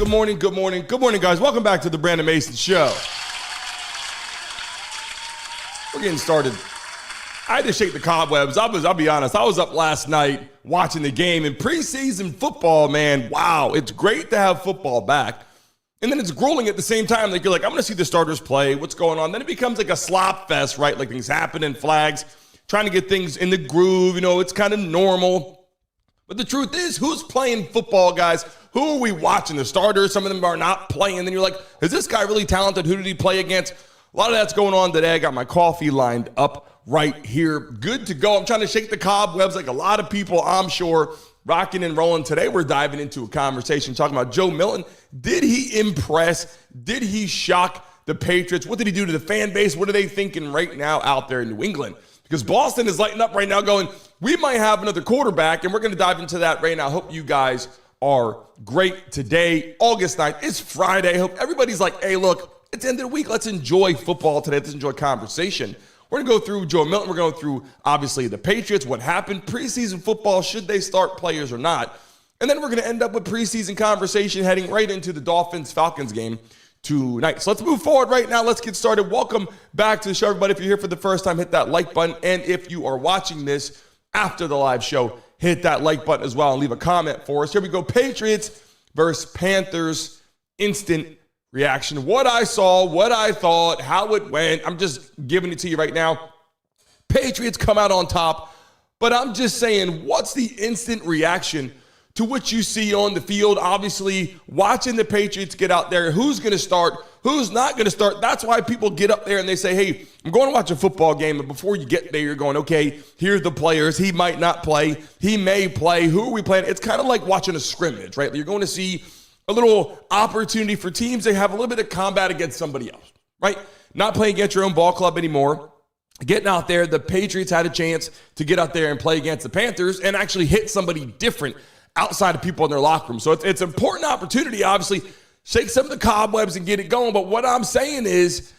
Good morning, guys. Welcome back to the Brandon Mason Show. We're getting started. I had to shake the cobwebs. I'll be honest. I was up last night watching the game, and preseason football, man, wow. It's great to have football back. And then it's grueling at the same time. Like, you're like, I'm going to see the starters play. What's going on? Then it becomes like a slop fest, right? Like things happen in flags, trying to get things in the groove. You know, it's kind of normal. But the truth is, who's playing football, guys? Who are we watching? The starters, some of them are not playing. Then you're like, is this guy really talented? Who did he play against? A lot of that's going on today. I got my coffee lined up right here. Good to go. I'm trying to shake the cobwebs like a lot of people, I'm sure, rocking and rolling. Today, we're diving into a conversation talking about Joe Milton. Did he impress? Did he shock the Patriots? What did he do to the fan base? What are they thinking right now out there in New England? Because Boston is lighting up right now going, we might have another quarterback, and we're going to dive into that right now. I hope you guys are great today, August 9th. It's Friday. I hope everybody's like, hey, look, it's the end of the week. Let's enjoy football today. Let's enjoy conversation. We're going to go through Joe Milton. We're going through, obviously, the Patriots, what happened, preseason football, should they start players or not? And then we're going to end up with preseason conversation heading right into the Dolphins-Falcons game tonight. So let's move forward right now. Let's get started. Welcome back to the show, everybody. If you're here for the first time, hit that like button. And if you are watching this after the live show, hit that like button as well and leave a comment for us. Here we go. Patriots versus Panthers. Instant reaction. What I saw, what I thought, how it went. I'm just giving it to you right now. Patriots come out on top, but I'm just saying, what's the instant reaction to what you see on the field? Obviously, watching the Patriots get out there, who's going to start, who's not going to start. That's why people get up there and they say, hey, I'm going to watch a football game. But before you get there, you're going, okay, here's the players. He might not play. He may play. Who are we playing? It's kind of like watching a scrimmage, right? You're going to see a little opportunity for teams to have a little bit of combat against somebody else, right? Not playing against your own ball club anymore. Getting out there, the Patriots had a chance to get out there and play against the Panthers and actually hit somebody different outside of people in their locker room. So it's an important opportunity, obviously, shake some of the cobwebs and get it going. But what I'm saying is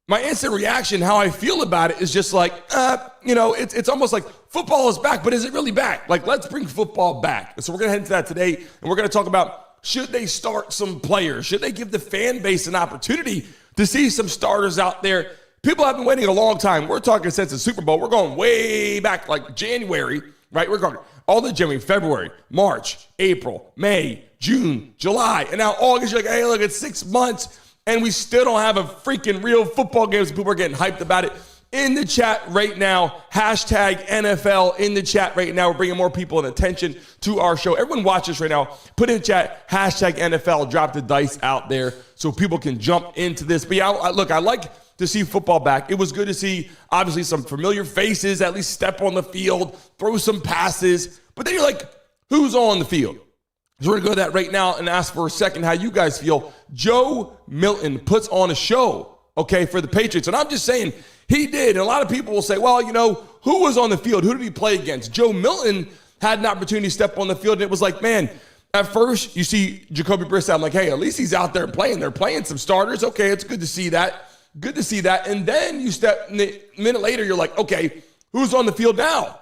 my instant reaction, how I feel about it is just like, it's almost like football is back, but is it really back? Like, let's bring football back. So we're going to head into that today, and we're going to talk about, should they start some players? Should they give the fan base an opportunity to see some starters out there? People have been waiting a long time. We're talking since the Super Bowl. We're going way back, like January, right? We're going all the January, February, March, April, May, June, July, and now August. You're like, hey, look, it's 6 months, and we still don't have a freaking real football game. So people are getting hyped about it. In the chat right now, hashtag NFL in the chat right now. We're bringing more people and attention to our show. Everyone watch this right now. Put in the chat, hashtag NFL. Drop the dice out there so people can jump into this. But yeah, look, I like to see football back. It was good to see, obviously, some familiar faces at least step on the field, throw some passes. But then you're like, who's on the field? So we're going to go to that right now and ask for a second how you guys feel. Joe Milton puts on a show, okay, for the Patriots. And I'm just saying, he did. And a lot of people will say, well, who was on the field? Who did he play against? Joe Milton had an opportunity to step on the field. And it was like, man, at first you see Jacoby Brissett. I'm like, hey, at least he's out there playing. They're playing some starters. Okay, it's good to see that. Good to see that. And then you step, a minute later, you're like, okay, who's on the field now?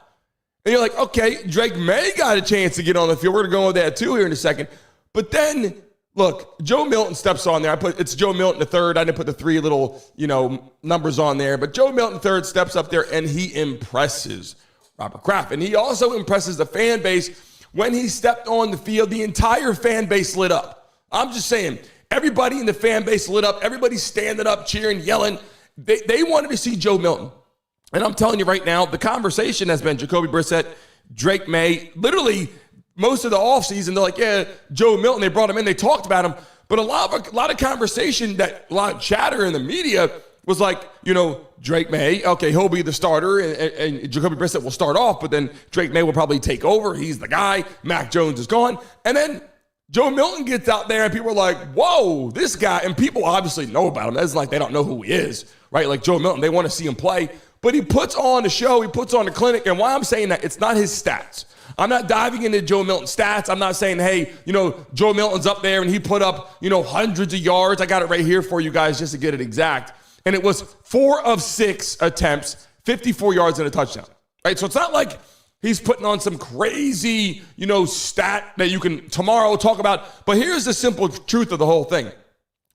And you're like, okay, Drake Maye got a chance to get on the field. We're going to go with that too here in a second. But then, look, Joe Milton steps on there. It's Joe Milton III. I didn't put the three little, numbers on there. But Joe Milton III steps up there and he impresses Robert Kraft. And he also impresses the fan base. When he stepped on the field, the entire fan base lit up. I'm just saying, everybody in the fan base lit up. Everybody standing up, cheering, yelling. They wanted to see Joe Milton. And I'm telling you right now, the conversation has been Jacoby Brissett, Drake Maye. Literally, most of the offseason, they're like, yeah, Joe Milton, they brought him in, they talked about him. But a lot of conversation, a lot of chatter in the media was like, Drake Maye, okay, he'll be the starter, and Jacoby Brissett will start off, but then Drake Maye will probably take over. He's the guy. Mac Jones is gone. And then Joe Milton gets out there, and people are like, whoa, this guy. And people obviously know about him. It's like they don't know who he is, right? Like Joe Milton, they want to see him play. But he puts on a show. He puts on a clinic. And why I'm saying that, it's not his stats. I'm not diving into Joe Milton's stats. I'm not saying, hey, Joe Milton's up there and he put up, hundreds of yards. I got it right here for you guys just to get it exact. And it was 4 of 6 attempts, 54 yards and a touchdown, right? So it's not like He's putting on some crazy, stat that you can tomorrow talk about. But here's the simple truth of the whole thing.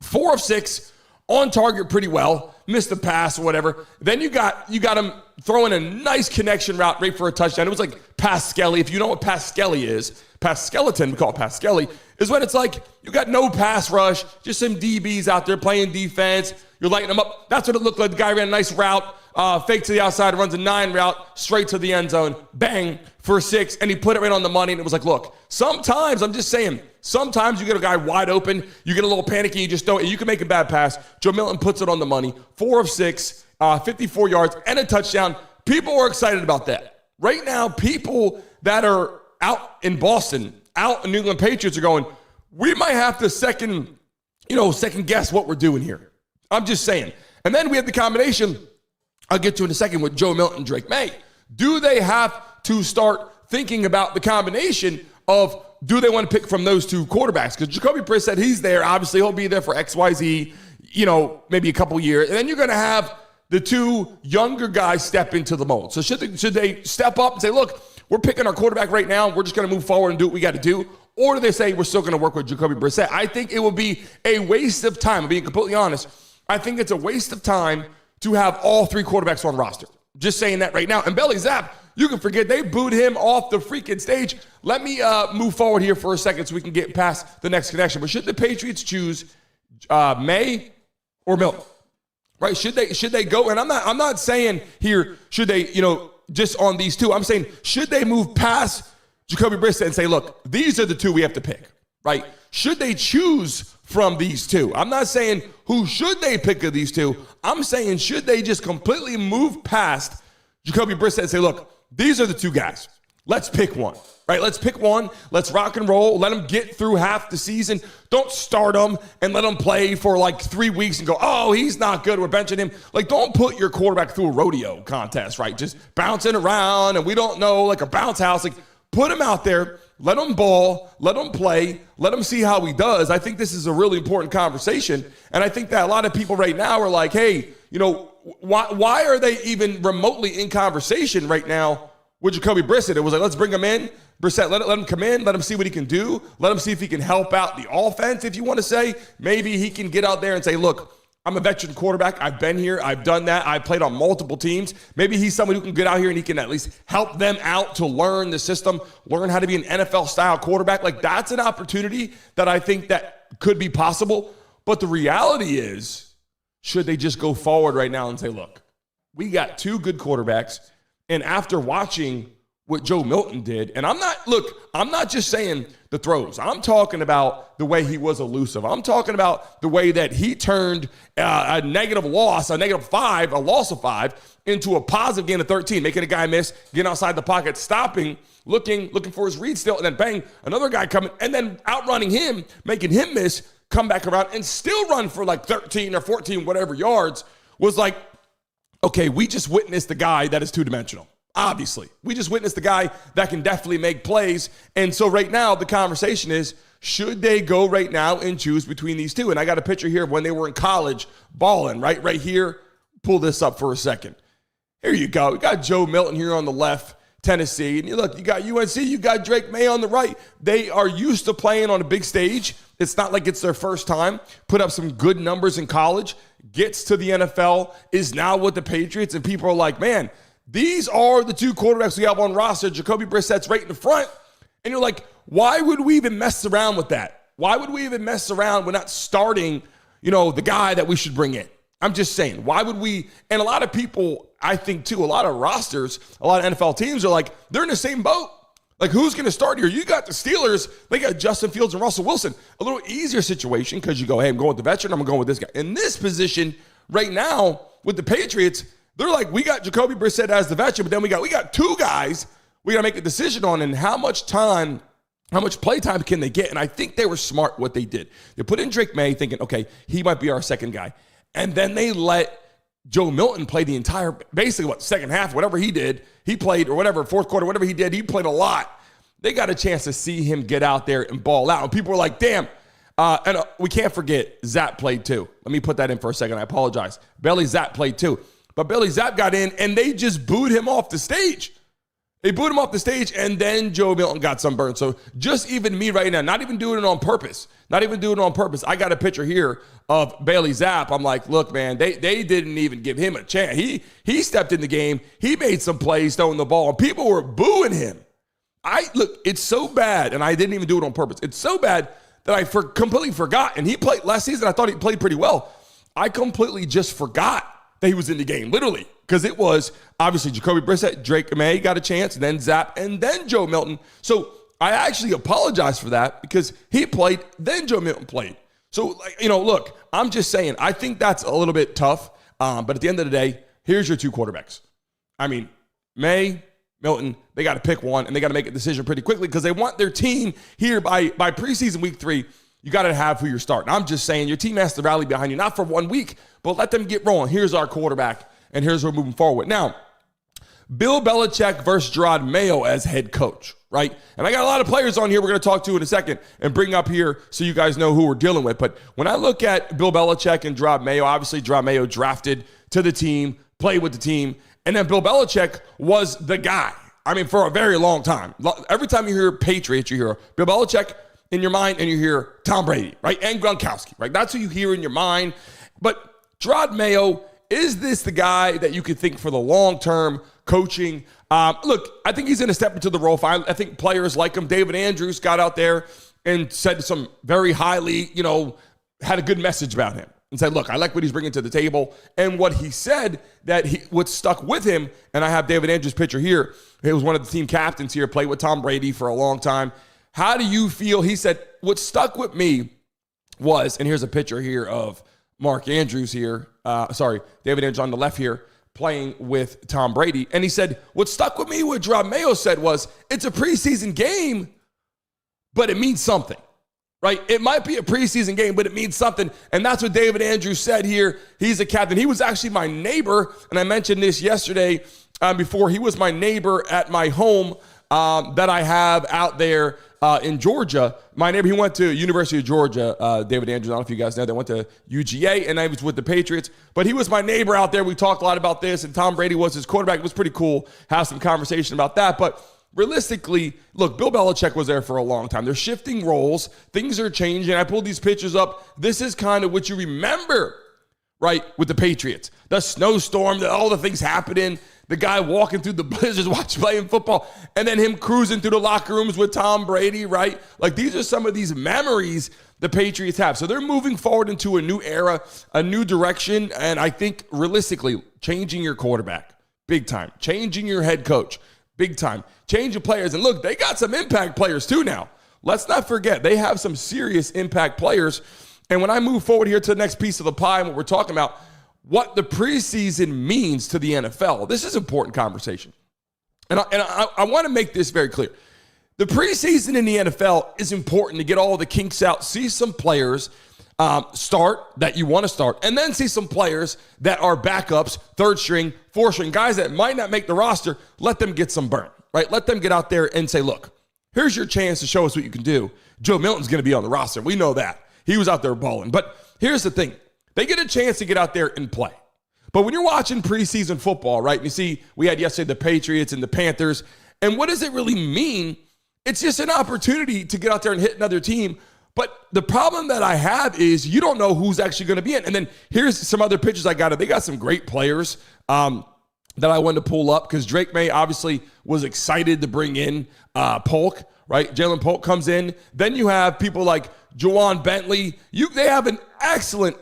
4 of 6, on target pretty well, missed a pass or whatever. Then you got him throwing a nice connection route right for a touchdown. It was like Paskelly. If you know what Paskelly is, Skeleton, we call it Paskelly, is when it's like you got no pass rush, just some DBs out there playing defense. You're lighting them up. That's what it looked like. The guy ran a nice route, fake to the outside, runs a 9 route, straight to the end zone, bang, for 6, and he put it right on the money, and it was like, look, sometimes, I'm just saying, sometimes you get a guy wide open, you get a little panicky, you just throw it, and you can make a bad pass. Joe Milton puts it on the money, 4 of 6, 54 yards, and a touchdown. People are excited about that. Right now, people that are out in Boston, out in New England Patriots are going, we might have to second guess what we're doing here. I'm just saying. And then we have the combination, I'll get to in a second, with Joe Milton and Drake Maye. Do they have to start thinking about the combination of, do they want to pick from those two quarterbacks? Because Jacoby Brissett, he's there. Obviously, he'll be there for XYZ, maybe a couple years. And then you're going to have the two younger guys step into the mold. So should they step up and say, look, we're picking our quarterback right now. We're just going to move forward and do what we got to do. Or do they say we're still going to work with Jacoby Brissett? I think it would be a waste of time. I'm being completely honest. I think it's a waste of time to have all 3 quarterbacks on roster. Just saying that right now. And Belly Zapp, you can forget they booed him off the freaking stage. Let me move forward here for a second so we can get past the next connection. But should the Patriots choose Maye or Milton? Right? Should they go? And I'm not saying here should they, just on these two. I'm saying should they move past Jacoby Brissett and say, look, these are the 2 we have to pick, right? Should they choose from these 2? I'm not saying who should they pick of these 2. I'm saying should they just completely move past Jacoby Brissett and say, look, these are the 2 guys. Let's pick one, right? Let's pick one. Let's rock and roll. Let them get through half the season. Don't start them and let them play for like 3 weeks and go, oh, he's not good. We're benching him. Like, don't put your quarterback through a rodeo contest, right? Just bouncing around and we don't know, like a bounce house. Like, put him out there. Let him ball. Let him play. Let him see how he does. I think this is a really important conversation. And I think that a lot of people right now are like, hey, why are they even remotely in conversation right now with Jacoby Brissett? It was like, let's bring him in. Brissett, let him come in. Let him see what he can do. Let him see if he can help out the offense, if you want to say. Maybe he can get out there and say, look, I'm a veteran quarterback. I've been here. I've done that. I've played on multiple teams. Maybe he's someone who can get out here and he can at least help them out to learn the system, learn how to be an NFL-style quarterback. Like, that's an opportunity that I think that could be possible. But the reality is, should they just go forward right now and say, look, we got 2 good quarterbacks. And after watching what Joe Milton did, and I'm not just saying the throws. I'm talking about the way he was elusive. I'm talking about the way that he turned a negative loss, a -5, a loss of 5, into a positive gain of 13, making a guy miss, getting outside the pocket, stopping, looking for his read still, and then bang, another guy coming, and then outrunning him, making him miss, come back around, and still run for like 13 or 14, whatever yards, was like, okay, we just witnessed the guy that is two-dimensional. Obviously, we just witnessed the guy that can definitely make plays. And so right now, the conversation is, should they go right now and choose between these 2? And I got a picture here of when they were in college balling, right here. Pull this up for a second. Here you go. We got Joe Milton here on the left, Tennessee. And you got UNC, you got Drake Maye on the right. They are used to playing on a big stage. It's not like it's their first time. Put up some good numbers in college. Gets to the NFL, is now with the Patriots. And people are like, man, these are the 2 quarterbacks we have on roster. Jacoby Brissett's right in the front. And you're like, why would we even mess around with that? Why would we even mess around with not starting, the guy that we should bring in? I'm just saying, why would we? And a lot of people, I think too, a lot of rosters, a lot of NFL teams are like, they're in the same boat. Like, who's going to start here? You got the Steelers. They got Justin Fields and Russell Wilson. A little easier situation because you go, hey, I'm going with the veteran. I'm going with this guy. In this position right now with the Patriots, they're like, we got Jacoby Brissett as the veteran, but then we got 2 guys we got to make a decision on, and how much play time can they get? And I think they were smart what they did. They put in Drake Maye thinking, okay, he might be our second guy. And then they let Joe Milton play the entire, basically second half, whatever he did, he played, or whatever, fourth quarter, whatever he did, he played a lot. They got a chance to see him get out there and ball out. And people were like, damn. And we can't forget Zapp played too. Let me put that in for a second. I apologize. Bailey Zapp played too. But Bailey Zapp got in, and they just booed him off the stage. They booed him off the stage, and then Joe Milton got sunburned. So just even me right now, not even doing it on purpose. I got a picture here of Bailey Zapp. I'm like, look, man, they didn't even give him a chance. He stepped in the game. He made some plays throwing the ball, and people were booing him. Look, it's so bad, and I didn't even do it on purpose. It's so bad that I completely forgot. And he played last season. I thought he played pretty well. I completely just forgot that he was in the game, literally, because it was obviously Jacoby Brissett, Drake Maye got a chance, then Zapp, and then Joe Milton. So I actually apologize for that because he played, then Joe Milton played. So, look, I'm just saying, I think that's a little bit tough. But at the end of the day, here's your two quarterbacks. I mean, Maye, Milton, they got to pick one, and they got to make a decision pretty quickly because they want their team here by preseason week 3. You got to have who you're starting. I'm just saying your team has to rally behind you, not for 1 week, but let them get rolling. Here's our quarterback, and here's where we're moving forward. Now, Bill Belichick versus Gerard Mayo as head coach, right? And I got a lot of players on here we're going to talk to in a second and bring up here so you guys know who we're dealing with. But when I look at Bill Belichick and Gerard Mayo, obviously Gerard Mayo drafted to the team, played with the team, and then Bill Belichick was the guy. I mean, for a very long time. Every time you hear Patriots, you hear Bill Belichick in your mind, and you hear Tom Brady, right? And Gronkowski, right? That's who you hear in your mind. But Gerard Mayo, is this the guy that you could think for the long-term coaching? Look, I think he's going to step into the role. I think players like him. David Andrews got out there and said some very highly, had a good message about him and said, look, I like what he's bringing to the table. And what he said what stuck with him, and I have David Andrews' picture here. He was one of the team captains here, played with Tom Brady for a long time. How do you feel? He said, what stuck with me was, and here's a picture here of Mark Andrews here. David Andrews on the left here, playing with Tom Brady. And he said, what stuck with me, what Gerard Mayo said was, it's a preseason game, but it means something, right? It might be a preseason game, but it means something. And that's what David Andrews said here. He's a captain. He was actually my neighbor, and I mentioned this yesterday before. He was my neighbor at my home that I have out there in Georgia. My neighbor, he went to University of Georgia, David Andrews. I don't know if you guys know, they went to UGA, and I was with the Patriots. But he was my neighbor out there. We talked a lot about this, and Tom Brady was his quarterback. It was pretty cool. Have some conversation about that. But realistically, look, Bill Belichick was there for a long time. They're shifting roles. Things are changing. I pulled these pictures up. This is kind of what you remember, right, with the Patriots. The snowstorm, all the things happening. The guy walking through the blizzards, playing football, and then him cruising through the locker rooms with Tom Brady, right? Like, these are some of these memories the Patriots have. So they're moving forward into a new era, a new direction, and I think realistically, changing your quarterback, big time. Changing your head coach, big time. Changing players. And look, they got some impact players too now. Let's not forget, they have some serious impact players. And when I move forward here to the next piece of the pie and what we're talking about, what the preseason means to the NFL. This is an important conversation. And I want to make this very clear. The preseason in the NFL is important to get all the kinks out, see some players start that you want to start, and then see some players that are backups, third string, fourth string, guys that might not make the roster, let them get some burn, right? Let them get out there and say, look, here's your chance to show us what you can do. Joe Milton's going to be on the roster. We know that. He was out there balling. But here's the thing. They get a chance to get out there and play. But when you're watching preseason football, right, and you see we had yesterday the Patriots and the Panthers, and what does it really mean? It's just an opportunity to get out there and hit another team. But the problem that I have is you don't know who's actually going to be in. And then here's some other pictures I got. They got some great players that I wanted to pull up because Drake Maye obviously was excited to bring in Polk, right? Jalen Polk comes in. Then you have people like Juwan Bentley. They have an excellent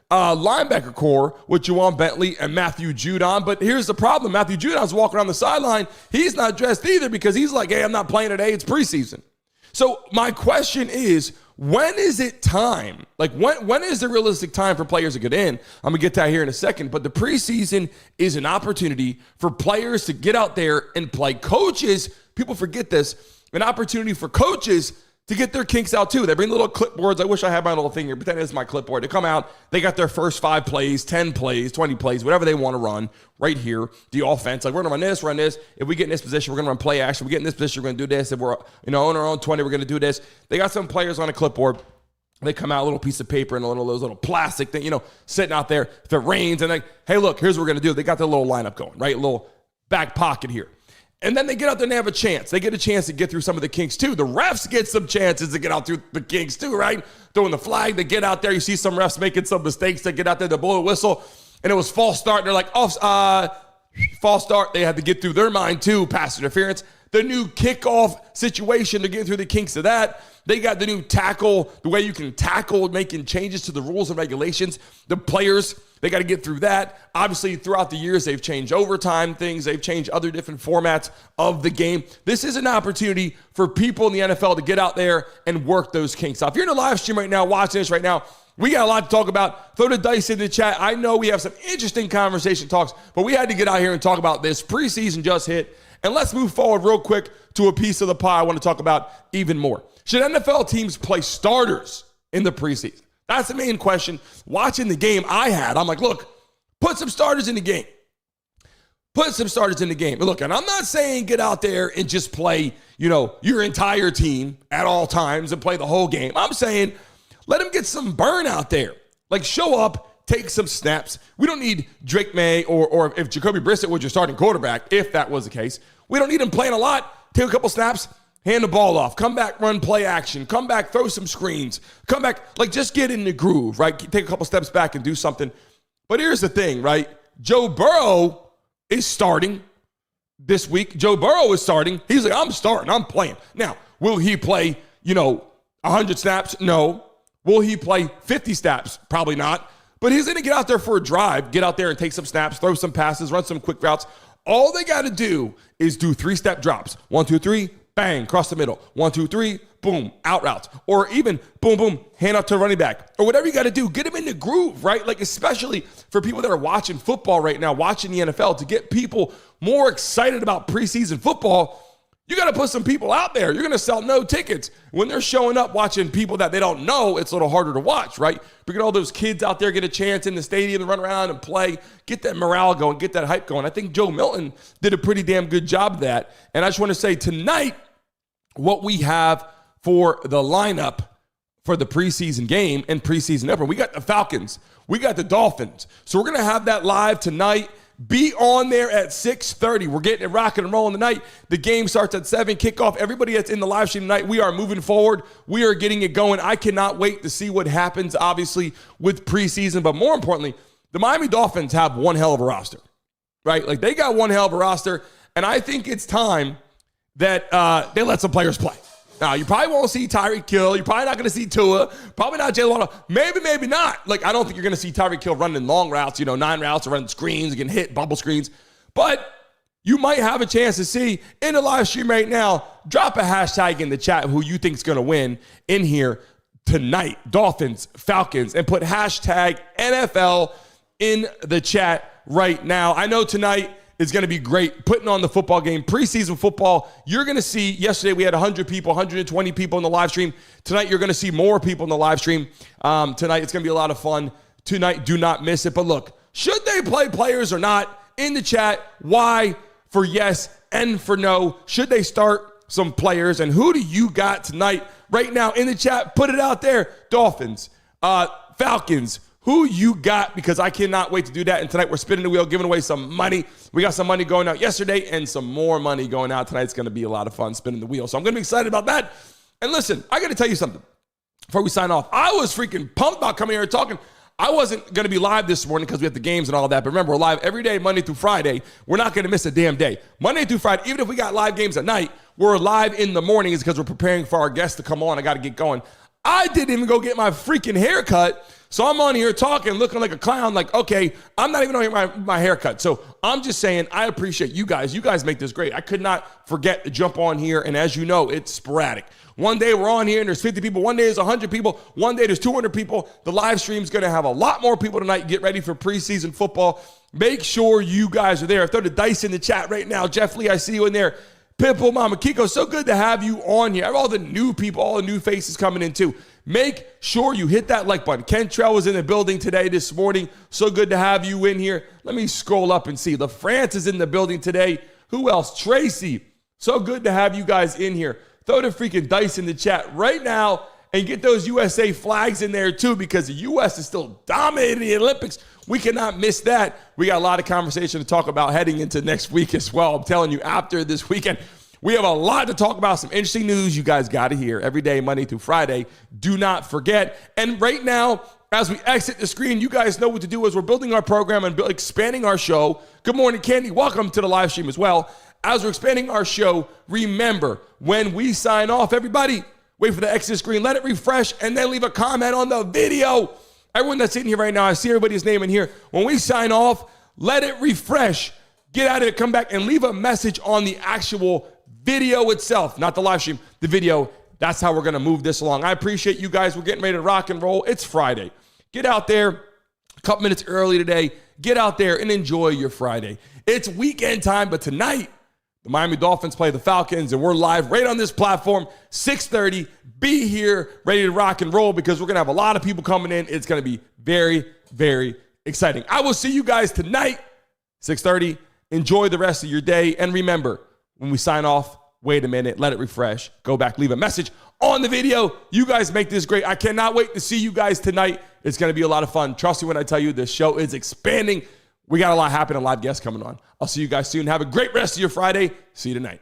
linebacker core with Juwan Bentley and Matthew Judon. But here's the problem. Matthew Judon's walking around the sideline. He's not dressed either because he's like, hey, I'm not playing today. It's preseason. So my question is, when is it time? Like, when is the realistic time for players to get in? I'm going to get to that here in a second. But the preseason is an opportunity for players to get out there and play. Coaches, people forget this, an opportunity for coaches to get their kinks out too. They bring little clipboards. I wish I had my little thing here, but that is my clipboard. They come out, they got their first 5 plays, 10 plays, 20 plays, whatever they want to run right here. The offense, like we're going to run this. If we get in this position, we're going to run play action. We get in this position, we're going to do this. If we're on our own 20, we're going to do this. They got some players on a clipboard. They come out a little piece of paper and those little plastic thing, sitting out there. If it rains and like, hey, look, here's what we're going to do. They got their little lineup going, right? A little back pocket here. And then they get out there and they have a chance. They get a chance to get through some of the kinks too. The refs get some chances to get out through the kinks too, right? Throwing the flag, they get out there. You see some refs making some mistakes. They get out there, they blow a whistle, and it was false start. And they're like, false start. They had to get through their mind too, pass interference. The new kickoff situation to get through the kinks of that. They got the new tackle, the way you can tackle, making changes to the rules and regulations. The players, they got to get through that. Obviously, throughout the years, they've changed overtime things. They've changed other different formats of the game. This is an opportunity for people in the NFL to get out there and work those kinks out. If you're in the live stream right now, watching this right now, we got a lot to talk about. Throw the dice in the chat. I know we have some interesting conversation talks, but we had to get out here and talk about this. Preseason just hit. And let's move forward real quick to a piece of the pie I want to talk about even more. Should NFL teams play starters in the preseason? That's the main question. Watching the game I'm like, look, put some starters in the game. Put some starters in the game. And look, and I'm not saying get out there and just play, your entire team at all times and play the whole game. I'm saying let them get some burn out there. Like show up, take some snaps. We don't need Drake Maye or if Jacoby Brissett was your starting quarterback, if that was the case. We don't need him playing a lot. Take a couple snaps, hand the ball off, come back, run play action, come back, throw some screens, come back, just get in the groove, right? Take a couple steps back and do something. But here's the thing, right? Joe Burrow is starting this week. Joe Burrow is starting. He's like, I'm starting, I'm playing. Now, will he play, 100 snaps? No. Will he play 50 snaps? Probably not. But he's going to get out there for a drive, get out there and take some snaps, throw some passes, run some quick routes. All they got to do is do 3-step drops. 1, 2, 3, bang, cross the middle. 1, 2, 3, boom, out routes. Or even boom, boom, hand up to running back. Or whatever you got to do, get them in the groove, right? Especially for people that are watching football right now, watching the NFL, to get people more excited about preseason football, you got to put some people out there. You're going to sell no tickets. When they're showing up watching people that they don't know, it's a little harder to watch, right? But get all those kids out there, get a chance in the stadium to run around and play, get that morale going, get that hype going. I think Joe Milton did a pretty damn good job of that. And I just want to say tonight, what we have for the lineup for the preseason game and preseason opener, we got the Falcons, we got the Dolphins. So we're going to have that live tonight. Be on there at 6:30. We're getting it rocking and rolling tonight. The game starts at 7, kickoff. Everybody that's in the live stream tonight, we are moving forward. We are getting it going. I cannot wait to see what happens, obviously, with preseason. But more importantly, the Miami Dolphins have one hell of a roster, right? They got one hell of a roster, and I think it's time that they let some players play. Now, you probably won't see Tyreek Hill. You're probably not going to see Tua. Probably not Jalen Waddle. Maybe not. I don't think you're going to see Tyreek Hill running long routes, 9 routes, or running screens, getting hit, bubble screens. But you might have a chance to see in the live stream right now. Drop a hashtag in the chat who you think is going to win in here tonight. Dolphins, Falcons, and put hashtag NFL in the chat right now. I know tonight is going to be great, putting on the football game, preseason football. You're going to see, yesterday we had 100 people, 120 people in the live stream. Tonight you're going to see more people in the live stream. Tonight it's going to be a lot of fun. Tonight, do not miss it. But look, should they play players or not? In the chat, why for yes and for no. Should they start some players? And who do you got tonight? Right now in the chat, put it out there. Dolphins, Falcons, who you got, because I cannot wait to do that. And tonight we're spinning the wheel, giving away some money. We got some money going out yesterday and some more money going out tonight. It's going to be a lot of fun spinning the wheel. So I'm going to be excited about that. And listen, I got to tell you something before we sign off. I was freaking pumped about coming here and talking. I wasn't going to be live this morning because we have the games and all that. But remember, we're live every day, Monday through Friday. We're not going to miss a damn day. Monday through Friday, even if we got live games at night, we're live in the mornings because we're preparing for our guests to come on. I got to get going. I didn't even go get my freaking haircut. So I'm on here talking, looking like a clown, okay, I'm not even on here my haircut. So I'm just saying, I appreciate you guys. You guys make this great. I could not forget to jump on here. And as you know, it's sporadic. One day we're on here and there's 50 people. One day there's 100 people. One day there's 200 people. The live stream's going to have a lot more people tonight. Get ready for preseason football. Make sure you guys are there. Throw the dice in the chat right now. Jeff Lee, I see you in there. Pitbull, Mama Kiko, so good to have you on here. I have all the new people, all the new faces coming in too. Make sure you hit that like button. Ken Trell was in the building today, this morning. So good to have you in here. Let me scroll up and see. LaFrance is in the building today. Who else? Tracy. So good to have you guys in here. Throw the freaking dice in the chat right now and get those USA flags in there too, because the U.S. is still dominating the Olympics. We cannot miss that. We got a lot of conversation to talk about heading into next week as well. I'm telling you, after this weekend, we have a lot to talk about, some interesting news you guys got to hear every day, Monday through Friday. Do not forget. And right now, as we exit the screen, you guys know what to do as we're building our program and expanding our show. Good morning, Candy. Welcome to the live stream as well. As we're expanding our show, remember, when we sign off, everybody, wait for the exit screen, let it refresh, and then leave a comment on the video. Everyone that's sitting here right now, I see everybody's name in here. When we sign off, let it refresh. Get out of it, come back, and leave a message on the actual video itself, not the live stream, the video. That's how we're going to move this along. I appreciate you guys. We're getting ready to rock and roll. It's Friday. Get out there a couple minutes early today. Get out there and enjoy your Friday. It's weekend time, but tonight, the Miami Dolphins play the Falcons, and we're live right on this platform, 6:30. Be here, ready to rock and roll, because we're going to have a lot of people coming in. It's going to be very, very exciting. I will see you guys tonight, 6:30. Enjoy the rest of your day. And remember, when we sign off, wait a minute, let it refresh, go back, leave a message on the video. You guys make this great. I cannot wait to see you guys tonight. It's going to be a lot of fun. Trust me when I tell you, this show is expanding. We got a lot happening, a lot of guests coming on. I'll see you guys soon. Have a great rest of your Friday. See you tonight.